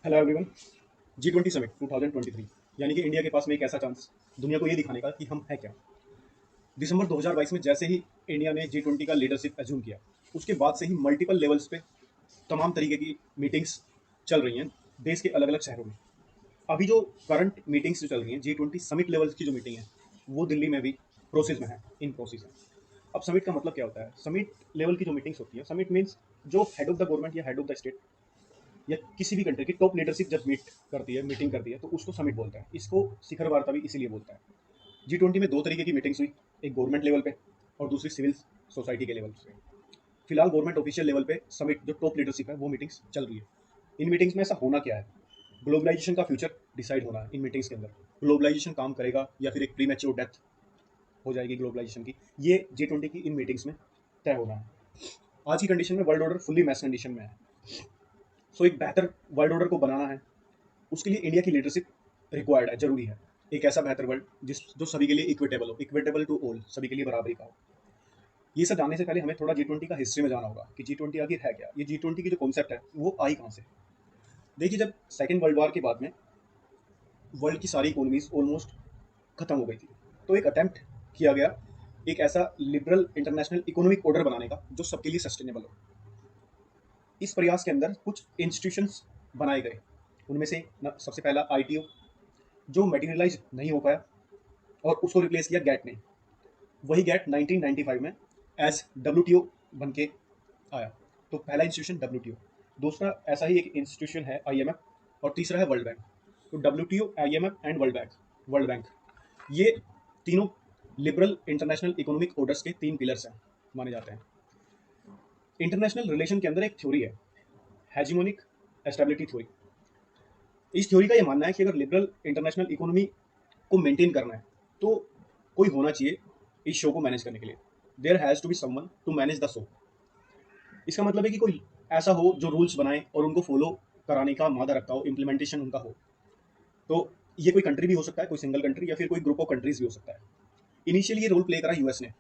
Hello everyone. G20 summit 2023 यानी कि India के पास में एक ऐसा चांस दुनिया को ये दिखाने का कि हम है क्या। दिसंबर 2022 में जैसे ही इंडिया ने G20 का लीडरशिप एज्यूम किया, उसके बाद से ही मल्टीपल लेवल्स पे तमाम तरीके की मीटिंग्स चल रही हैं देश के अलग अलग शहरों में। अभी जो करंट मीटिंग्स जो चल रही हैं G20 समिट लेवल की जो मीटिंग है, वो दिल्ली में भी प्रोसेस में है, इन प्रोसेस है। अब समिट का मतलब क्या होता है? समिट लेवल की जो मीटिंग्स होती है, समिट मीन्स जो हेड ऑफ द गवर्नमेंट या हेड ऑफ द स्टेट या किसी भी कंट्री की टॉप लीडरशिप जब मीटिंग करती है तो उसको समिट बोलते हैं। इसको शिखर वार्ता भी इसीलिए बोलता है। G20 में दो तरीके की मीटिंग्स हुई, एक गवर्नमेंट लेवल पे और दूसरी सिविल सोसाइटी के लेवल पे। फिलहाल गवर्नमेंट ऑफिशियल लेवल पे समिट जो टॉप लीडरशिप है वो मीटिंग्स चल रही है। इन मीटिंग्स में ऐसा होना क्या है? ग्लोबलाइजेशन का फ्यूचर डिसाइड होना है इन मीटिंग्स के अंदर। ग्लोबलाइजेशन काम करेगा या फिर एक प्री मैच्योर डेथ हो जाएगी ग्लोबलाइजेशन की, ये G20 की इन मीटिंग्स में तय होना है। आज की कंडीशन में world order fully mess condition में है। सो एक बेहतर वर्ल्ड ऑर्डर को बनाना है, उसके लिए इंडिया की लीडरशिप रिक्वायर्ड है, जरूरी है। एक ऐसा बेहतर वर्ल्ड जिस जो सभी के लिए इक्विटेबल हो, इक्विटेबल टू ऑल, सभी के लिए बराबरी का हो। ये सब जानने से पहले हमें थोड़ा G20 का हिस्ट्री में जाना होगा कि G20 आखिर है क्या। ये G20 की जो कॉन्सेप्ट है वो आई कहाँ से? देखिए, जब सेकेंड वर्ल्ड वॉर के बाद में वर्ल्ड की सारी इकोनॉमीज ऑलमोस्ट खत्म हो गई थी, तो एक अटेम्प्ट किया गया एक ऐसा लिबरल इंटरनेशनल इकोनॉमिक ऑर्डर बनाने का जो सबके लिए सस्टेनेबल हो। इस प्रयास के अंदर कुछ इंस्टीट्यूशंस बनाए गए। उनमें से सबसे पहला ITO, जो मटेरियलाइज नहीं हो पाया और उसको रिप्लेस किया गैट ने। वही गैट 1995 में एज WTO बन के आया। तो पहला इंस्टीट्यूशन WTO। दूसरा ऐसा ही एक इंस्टीट्यूशन है IMF और तीसरा है वर्ल्ड बैंक। तो WTO, IMF and world bank ये तीनों लिबरल इंटरनेशनल इकोनॉमिक ऑर्डर्स के तीन पिलर्स हैं, माने जाते हैं। इंटरनेशनल रिलेशन के अंदर एक थ्योरी है, हेजिमोनिक स्टेबिलिटी थ्योरी। इस थ्योरी का ये मानना है कि अगर लिबरल इंटरनेशनल इकोनॉमी को मेंटेन करना है तो कोई होना चाहिए इस शो को मैनेज करने के लिए। There has to be someone to manage the show. इसका मतलब है कि कोई ऐसा हो जो रूल्स बनाए और उनको फॉलो कराने का मादा रखता हो, इम्प्लीमेंटेशन उनका हो। तो ये कोई कंट्री भी हो सकता है, कोई सिंगल कंट्री या फिर कोई ग्रुप ऑफ कंट्रीज भी हो सकता है। इनिशियली ये रोल प्ले करा यूएस ने,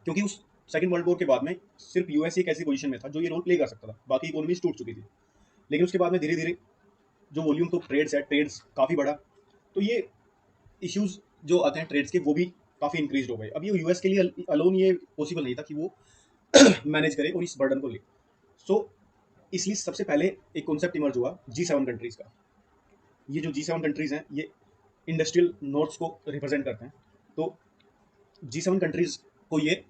क्योंकि उस सेकंड वर्ल्ड वॉर के बाद में सिर्फ यूएस एक ऐसी पोजीशन में था जो ये रोल प्ले कर सकता था, बाकी इकोनॉमीज टूट चुकी थी। लेकिन उसके बाद में धीरे धीरे जो वॉल्यूम तो ट्रेड्स काफ़ी बढ़ा, तो ये इश्यूज जो आते हैं ट्रेड्स के वो भी काफ़ी इंक्रीज हो गए। अब ये यूएस के लिए अलोन ये पॉसिबल नहीं था कि वो मैनेज करे और इस बर्डन को ले। सो इसलिए सबसे पहले एक कॉन्सेप्ट इमर्ज हुआ G7 कंट्रीज का। ये जो G7 कंट्रीज हैं ये इंडस्ट्रियल नॉर्थ्स को रिप्रेजेंट करते हैं। तो G7 कंट्रीज को ये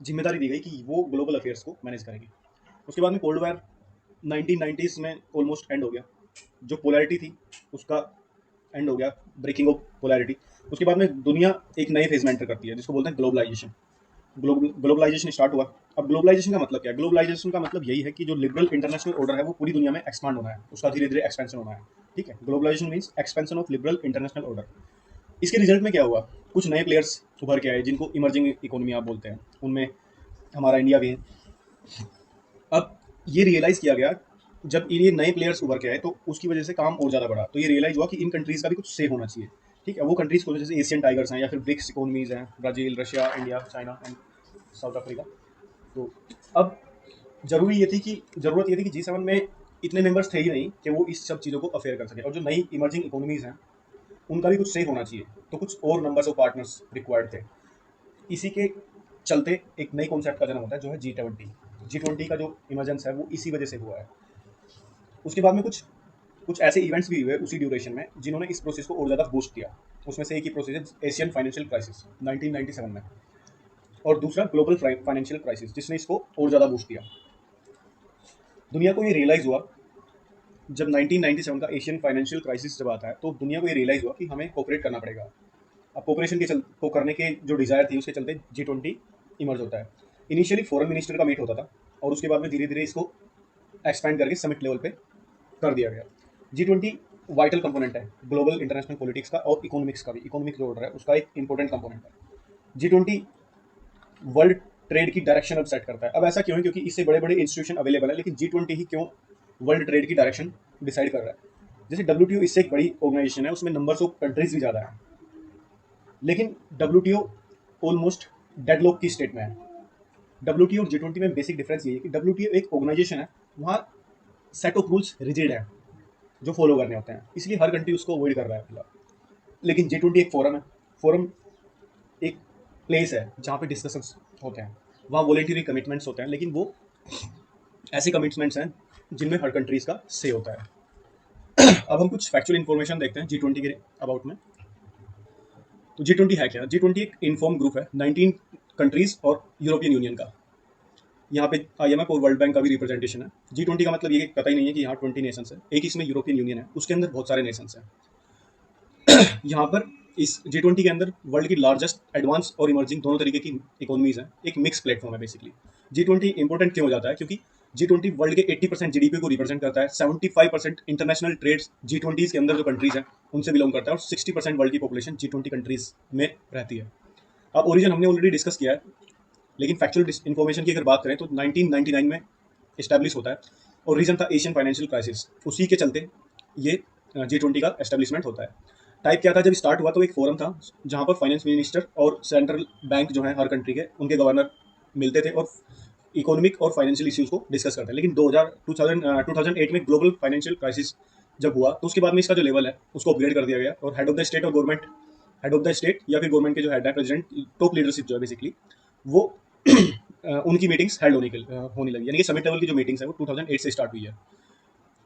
जिम्मेदारी दी गई कि वो ग्लोबल अफेयर्स को मैनेज करेंगे। उसके बाद में कोल्ड वॉर 1990s में ऑलमोस्ट एंड हो गया। जो पोलैरिटी थी उसका एंड हो गया, ब्रेकिंग ऑफ पोलैरिटी। उसके बाद में दुनिया एक नए फेज में एंटर करती है जिसको बोलते हैं ग्लोबलाइजेशन। ग्लोबलाइजेशन स्टार्ट हुआ। अब ग्लोबलाइजेशन का मतलब क्या है? ग्लोबलाइजेशन का मतलब यही है कि जो लिबरल इंटरनेशनल ऑर्डर है वो पूरी दुनिया में एक्सपांड होना है, उसका धीरे धीरे एक्सपेंशन होना है। ठीक है, globalisation means expansion of liberal international order. इसके रिजल्ट में क्या हुआ? कुछ नए प्लेयर्स उभर के आए जिनको इमर्जिंग इकोनॉमी आप बोलते हैं, उनमें हमारा इंडिया भी है। अब ये रियलाइज किया गया जब ये नए प्लेयर्स उभर के आए तो उसकी वजह से काम और ज़्यादा बढ़ा। तो ये रियलाइज हुआ कि इन कंट्रीज़ का भी कुछ से होना चाहिए। ठीक है, वो कंट्रीज़ को जैसे एशियन टाइगर्स हैं या फिर ब्रिक्स इकोनॉमीज़ हैं, Brazil, Russia, India, China and south Africa. तो अब ज़रूरत ये थी कि G7 में इतने मेंबर्स थे ही नहीं कि वो इस सब चीज़ों को अफेयर कर सके, और जो नई इमर्जिंग इकोनॉमीज़ हैं उनका भी कुछ से होना चाहिए। तो कुछ और नंबर्स ऑफ पार्टनर्स रिक्वायर्ड थे। इसी के चलते एक नई कॉन्सेप्ट का जन्म होता है जो है G20 का जो इमरजेंस है वो इसी वजह से हुआ है। उसके बाद में कुछ कुछ ऐसे इवेंट्स भी हुए उसी ड्यूरेशन में जिन्होंने इस प्रोसेस को और ज़्यादा बूस्ट किया। उसमें से एक ही प्रोसेस है एशियन फाइनेंशियल क्राइसिस 1997 में, और दूसरा ग्लोबल फाइनेंशियल क्राइसिस जिसने इसको और ज़्यादा बूस्ट किया। दुनिया को ये रियलाइज़ हुआ जब 1997 का एशियन फाइनेंशियल क्राइसिस जब आता है तो दुनिया को ये रियलाइज़ हुआ कि हमें कोऑपरेट करना पड़ेगा। अब कोऑपरेशन को करने के जो डिज़ायर थी उसके चलते G20 इमर्ज होता है। इनिशियली फॉरेन मिनिस्टर का मीट होता था और उसके बाद में धीरे धीरे इसको एक्सपैंड करके समिट लेवल पे कर दिया गया। G20 वाइटल कंपोनेंट है ग्लोबल इंटरनेशनल पॉलिटिक्स का और इकोनॉमिक्स का भी। इकोनॉमिक जो ऑर्डर है उसका एक इंपॉर्टेंट कंपोनेंट है। G20 वर्ल्ड ट्रेड की डायरेक्शन अब सेट करता है। अब ऐसा क्यों है? क्योंकि इससे बड़े बड़े इंस्टीट्यूशन अवेलेबल है, लेकिन G20 ही क्यों वर्ल्ड ट्रेड की डायरेक्शन डिसाइड कर रहा है? जैसे WTO इससे एक बड़ी ऑर्गेनाइजेशन है, उसमें नंबर्स ऑफ कंट्रीज भी ज़्यादा है, लेकिन WTO ऑलमोस्ट डेडलॉक की स्टेट में है। WTO और G20 में बेसिक डिफरेंस ये है कि WTO एक ऑर्गेनाइजेशन है, वहाँ सेट ऑफ रूल्स रिजिड है। जो फॉलो करने होते हैं, इसलिए हर कंट्री उसको अवॉइड कर रहा है फिलहाल। लेकिन G20 एक फोरम है, फोरम एक प्लेस है जहाँ पे डिस्कशंस होते हैं, वहाँ वॉलेंटरी कमिटमेंट्स होते हैं, लेकिन वो ऐसे कमिटमेंट्स हैं जिनमें हर कंट्रीज का से होता है। अब हम कुछ फैक्चुअल इन्फॉर्मेशन देखते हैं G20 के अबाउट में। तो G20 है क्या? G20 एक इन्फॉर्म ग्रुप है 19 कंट्रीज और यूरोपियन यूनियन का। यहाँ पे IMF और वर्ल्ड बैंक का भी रिप्रेजेंटेशन है। G20 का मतलब ये पता ही नहीं है कि यहाँ 20 नेशंस है, एक इसमें यूरोपियन यूनियन है, उसके अंदर बहुत सारे नेशंस हैं। यहाँ पर इस G20 के अंदर वर्ल्ड की लार्जेस्ट एडवांस और इमर्जिंग दोनों तरीके की इकोनॉमीज हैं, एक मिक्स प्लेटफॉर्म है बेसिकली। G20 इंपॉर्टेंट क्यों हो जाता है? क्योंकि G20 वर्ल्ड के 80% GDP को रिप्रेजेंट करता है, 75% इंटरनेशनल ट्रेड्स G20 के अंदर जो कंट्रीज हैं उनसे बिलोंग करता है, और 60% वर्ल्ड की पॉपुलेशन G20 कंट्रीज में रहती है। अब ओरिजिन हमने ऑलरेडी डिस्कस किया है, लेकिन फैक्चुअल इन्फॉर्मेशन की अगर बात करें तो 1999 में इस्टेब्लिश होता है, और रीजन था एशियन फाइनेंशियल क्राइसिस। उसी के चलते ये G20 का एस्टेब्लिशमेंट होता है। टाइप क्या था जब स्टार्ट हुआ? तो एक फोरम था जहाँ पर फाइनेंस मिनिस्टर और सेंट्रल बैंक जो है हर कंट्री के, उनके गवर्नर मिलते थे और इकोनॉमिक और फाइनेंशियल इश्यूज को डिस्कस करते हैं। लेकिन 2008 में ग्लोबल फाइनेंशियल क्राइसिस जब हुआ तो उसके बाद में इसका जो लेवल है उसको अपग्रेड कर दिया गया, और हेड ऑफ द स्टेट और government, head of the state या फिर गवर्नमेंट के जो हेड है, प्रेसिडेंट, टॉप लीडरशिप जो है बेसिकली, वो उनकी मीटिंग्स हेल्ड होने लगी। यानी कि समिट लेवल की जो मीटिंग्स है वो 2008 से स्टार्ट हुई है।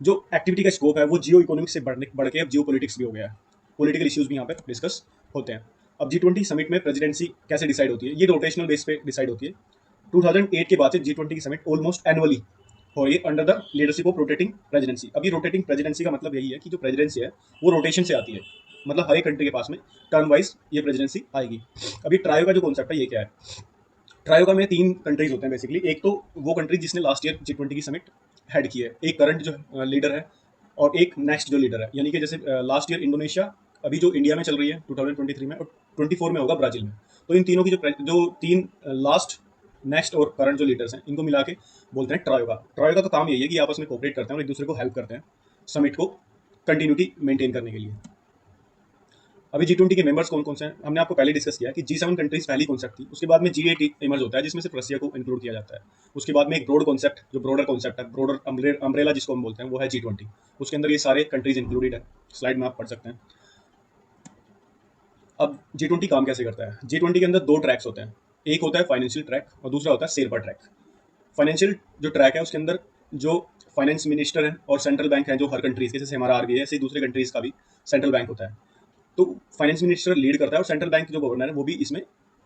जो एक्टिविटी का स्कोप है वो जियो इकोनॉमिक्स से बढ़ के अब जियो पॉलिटिक्स भी हो गया है। पॉलिटिकल इश्यूज भी यहाँ पे डिस्कस होते हैं। अब G20 समिट में प्रेसिडेंसी कैसे डिसाइड होती है? ये रोटेशनल बेस पे डिसाइड होती है। 2008 के बाद से G20 की समिट ऑलमोस्ट एनुअली हो रही है under the leadership of rotating presidency. अब ये रोटेटिंग प्रेसिडेंसी का मतलब यही है कि जो प्रेसिडेंसी है वो रोटेशन से आती है, मतलब हर एक कंट्री के पास में टर्न वाइज ये प्रेसिडेंसी आएगी। अभी ट्रायो का जो कॉन्सेप्ट है ये क्या है? ट्रायो का में 3 कंट्रीज होते हैं बेसिकली। एक तो वो कंट्री जिसने लास्ट ईयर G20 की समिट हेड की है, एक करंट जो लीडर है, और एक नेक्स्ट जो लीडर है। यानी कि जैसे लास्ट ईयर इंडोनेशिया, अभी जो इंडिया में चल रही है 2023 में, और 24 में होगा ब्राजील में। तो इन तीनों की जो 3 लास्ट, नेक्स्ट और करंट जो लीडर्स हैं, इनको मिला के बोलते हैं ट्रायो का। ट्रायो का तो काम यही है कि आपस में कोऑपरेट करते हैं और एक दूसरे को हेल्प करते हैं समिट को कंटिन्यूटी मेंटेन करने के लिए। अभी G20 के मेंबर्स कौन कौन से हैं हमने आपको पहले डिस्कस किया कि G7 कंट्रीज पहली कॉन्सेप्ट थी, उसके बाद में G8 इमर्ज होता है जिसमें सिर्फ रशिया को इंक्लूड किया जाता है। उसके बाद में एक ब्रॉड कॉन्सेप्ट, जो ब्रॉडर कॉन्सेप्ट है, ब्रॉडर अम्ब्रेला जिसको हम बोलते हैं, वो है G20। उसके अंदर ये सारे कंट्रीज इंक्लूडेड है। स्लाइड में आप पढ़ सकते हैं। अब G20 काम कैसे करता है? G20 के अंदर 2 ट्रैक्स होते हैं, एक होता है फाइनेंशियल ट्रैक और दूसरा होता है शेरपा ट्रैक। फाइनेंशियल जो ट्रैक है उसके अंदर जो फाइनेंस मिनिस्टर हैं और सेंट्रल बैंक है जो हर कंट्रीज के, जैसे हमारा RBI है, ऐसे ही दूसरे कंट्रीज का भी सेंट्रल बैंक होता है। तो फाइनेंस मिनिस्टर लीड करता है, और सेंट्रल बैंक जो गवर्नर है वो भी इसमें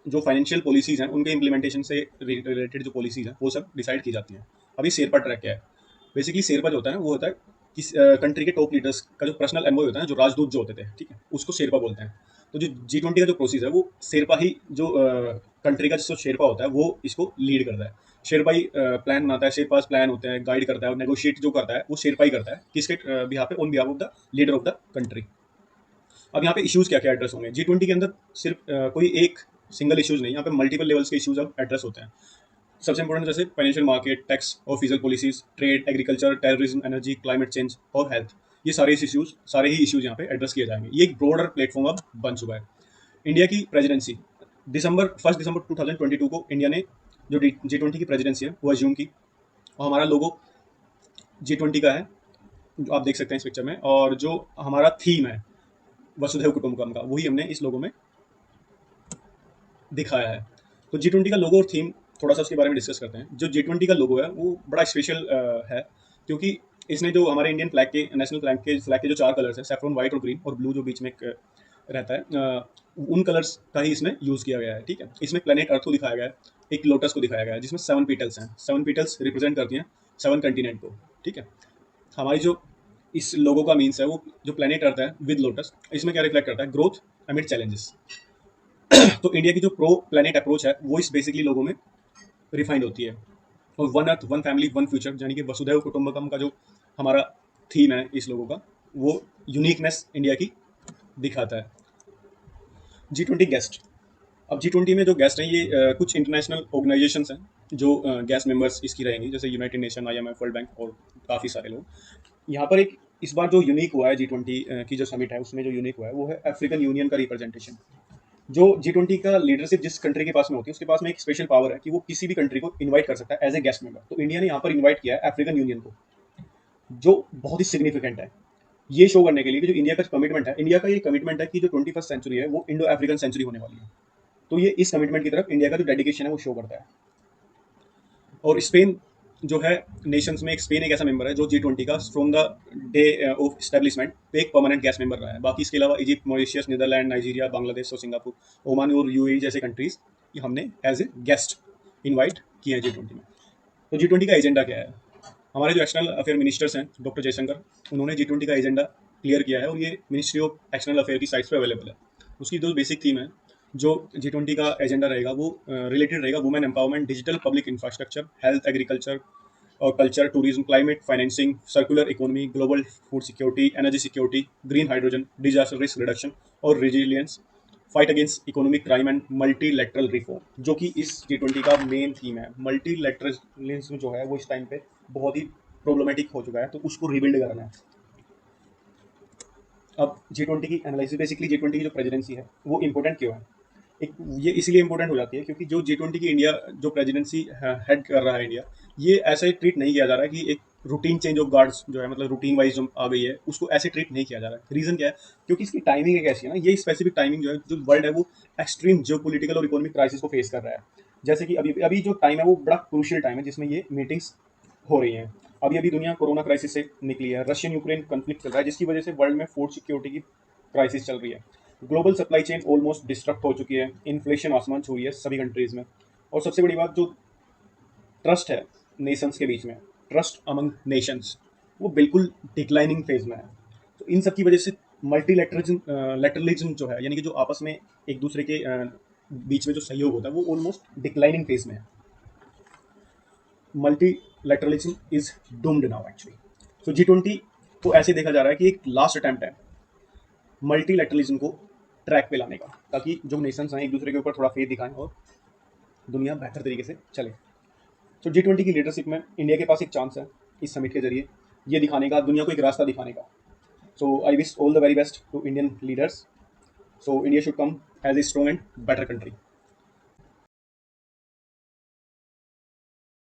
जो फाइनेंशियल पॉलिसीज हैं उनके इंप्लीमेंटेशन से रिलेटेड जो पॉलिसीज हैं वो सब डिसाइड की जाती हैं। अभी शेरपा ट्रैक क्या है? बेसिकली शेरपा जो होता है ना, वो होता है कि कंट्री के टॉप लीडर्स का जो पर्सनल एनवॉय होता है ना, जो राजदूत जो होते थे, ठीक है, उसको शेरपा बोलते हैं। तो जो G20 का जो प्रोसेस है वो शेरपा ही, जो कंट्री का जो शेरपा होता है वो इसको लीड करता है। शेरपा ही प्लान बनाता है, शेरपास प्लान होते हैं, गाइड करता है, और नेगोशिएट जो करता है वो शेरपा ही करता है, किसके बिहाफ पे? On behalf of the leader of the country. अब यहाँ पे इश्यूज क्या क्या एड्रेस होंगे G20 के अंदर? सिर्फ कोई एक सिंगल इश्यूज नहीं, यहाँ पे मल्टीपल लेवल्स के इश्यूज अब एड्रेस होते हैं। सबसे इंपॉर्टेंट जैसे financial market, tax, official policies, trade, agriculture, terrorism, energy, climate change और हेल्थ। ये सारे ही इश्यूज यहाँ पे एड्रेस किए जाएंगे। ये एक ब्रॉडर प्लेटफॉर्म अब बन चुका है। इंडिया की प्रेसिडेंसी, 1 दिसंबर 2022 को इंडिया ने जो G20 की प्रेसिडेंसी है वो अज्यूम की, और हमारा लोगो G20 का है जो आप देख सकते हैं इस पिक्चर में, और जो हमारा थीम है वसुधैव कुटुंबकम का, वही हमने इस लोगो में दिखाया है। तो G20 का लोगो और थीम थोड़ा सा उसके बारे में डिस्कस करते हैं। जो G20 का लोगो है वो बड़ा स्पेशल है, क्योंकि इसने जो हमारे इंडियन फ्लैग के, नेशनल फ्लैग के जो 4 कलर्स हैं, सैफ्रॉन, व्हाइट और ग्रीन, और ब्लू जो बीच में एक रहता है, उन कलर्स का ही इसमें यूज़ किया गया है। ठीक है, इसमें प्लेनेट अर्थ को दिखाया गया है, एक लोटस को दिखाया गया है जिसमें 7 पीटल्स हैं। 7 पीटल्स रिप्रेजेंट करती हैं 7 कंटिनेंट को। ठीक है, हमारी जो इस लोगो का मीन्स है वो जो प्लेनेट अर्थ है विद लोटस, इसमें क्या रिफ्लेक्ट करता है? Growth amid challenges. तो इंडिया की जो प्रो प्लेनेट अप्रोच है वो इस बेसिकली लोगों में रिफाइंड होती है। और one earth, one family, one future, यानी कि वसुधैव कुटुंबकम का जो हमारा थीम है इस लोगों का, वो यूनिकनेस इंडिया की दिखाता है। G20 guest. अब G20 में जो गेस्ट हैं ये कुछ इंटरनेशनल ऑर्गेनाइजेशंस हैं जो गेस्ट मेंबर्स इसकी रहेंगी, जैसे United nation, IMF, world bank और काफ़ी सारे लोग। यहाँ पर एक इस बार जो यूनिक हुआ है G20 की जो समिट है उसमें जो यूनिक हुआ है वो है अफ्रीकन यूनियन का रिप्रेजेंटेशन। जो G20 का लीडरशिप जिस कंट्री के पास में होती है उसके पास में एक स्पेशल पावर है कि वो किसी भी कंट्री को इनवाइट कर सकता है एज ए गेस्ट मेंबर। तो इंडिया ने यहाँ पर इनवाइट किया है अफ्रीकन यूनियन को, जो बहुत ही सिग्निफिकेंट है। ये शो करने के लिए कि जो इंडिया का कमिटमेंट है, इंडिया का ये कमिटमेंट है कि जो 21st सेंचुरी है वो इंडो अफ्रीकन सेंचुरी होने वाली है। तो ये इस कमिटमेंट की तरफ इंडिया का जो डेडिकेशन है वो शो करता है। और स्पेन जो है, नेशंस में एक स्पेन एक ऐसा मेंबर है जो G20 का from the day of establishment एक परमानेंट गेस्ट मेंबर रहा है। बाकी इसके अलावा Egypt, Mauritius, Netherlands, Nigeria, Bangladesh और सिंगापुर, ओमान और यूएई जैसे कंट्रीज ये हमने एज ए गेस्ट इनवाइट किए हैं G20 में। तो G20 का एजेंडा क्या है? हमारे जो एक्सटर्नल अफेयर मिनिस्टर्स हैं डॉक्टर जयशंकर, उन्होंने G20 का एजेंडा क्लियर किया है और ये मिनिस्ट्री ऑफ एक्सटर्नल अफेयर की साइट्स पे अवेलेबल है। उसकी दो बेसिक थीम है जो G20 का एजेंडा रहेगा, वो रिलेटेड रहेगा women empowerment, digital public infrastructure, health, agriculture और culture, tourism, climate financing, circular economy, global food security, energy security, green hydrogen, disaster risk reduction और resilience, fight against economic crime and multilateral reform, जो कि इस G20 का main theme है। Multilateralism जो है वो इस टाइम पे बहुत ही प्रॉब्लमेटिक हो चुका है, तो उसको रिबिल्ड करना है। अब G20 की एनालिसिस, बेसिकली G20 की जो प्रेसिडेंसी है वो इंपॉर्टेंट क्यों है? एक ये इसलिए इंपॉर्टेंट हो जाती है क्योंकि जो G20 की इंडिया जो प्रेसिडेंसी हेड कर रहा है इंडिया, ये ऐसे ट्रीट नहीं किया जा रहा है कि एक रूटीन चेंज ऑफ गार्ड्स जो है, मतलब रूटीन वाइज जो आ गई है उसको ऐसे ट्रीट नहीं किया जा रहा है। रीजन क्या है? क्योंकि इसकी टाइमिंग एक ऐसी है ना, ये स्पेसिफिक टाइमिंग जो है, जो वर्ल्ड है वो एक्सट्रीम जियो पोलिटिकल और इकोनॉमिक क्राइसिस को फेस कर रहा है। जैसे कि अभी अभी जो टाइम है वो बड़ा क्रूशियल टाइम है जिसमें ये मीटिंग्स हो रही हैं। अभी अभी दुनिया कोरोना क्राइसिस से निकली है, रशियन यूक्रेन कन्फ्लिक्ट चल रहा है जिसकी वजह से वर्ल्ड में फूड सिक्योरिटी की क्राइसिस चल रही है। Global supply chain almost destruct हो चुकी है, इन्फ्लेशन आसमान छू रही है सभी कंट्रीज में। और सबसे बड़ी बात, जो ट्रस्ट है नेशंस के बीच में, ट्रस्ट अमंग नेशंस, वो बिल्कुल डिक्लाइनिंग फेज में है। तो इन सब की वजह से लेटरलिज्म जो है, यानी कि जो आपस में एक दूसरे के बीच में जो सहयोग होता है वो ऑलमोस्ट डिक्लाइनिंग फेज में है। Multilateralism is doomed now actually. So G20 को ऐसे देखा जा रहा है कि एक लास्ट अटेम्प्ट है मल्टीलैटरलिज्म को ट्रैक पे लाने का, ताकि जो नेशंस हैं एक दूसरे के ऊपर थोड़ा फेथ दिखाएं और दुनिया बेहतर तरीके से चले। तो G20 की लीडरशिप में इंडिया के पास एक चांस है इस समिट के जरिए ये दिखाने का, दुनिया को एक रास्ता दिखाने का। So I wish all the very best to Indian leaders. So India should come as a strong and better country.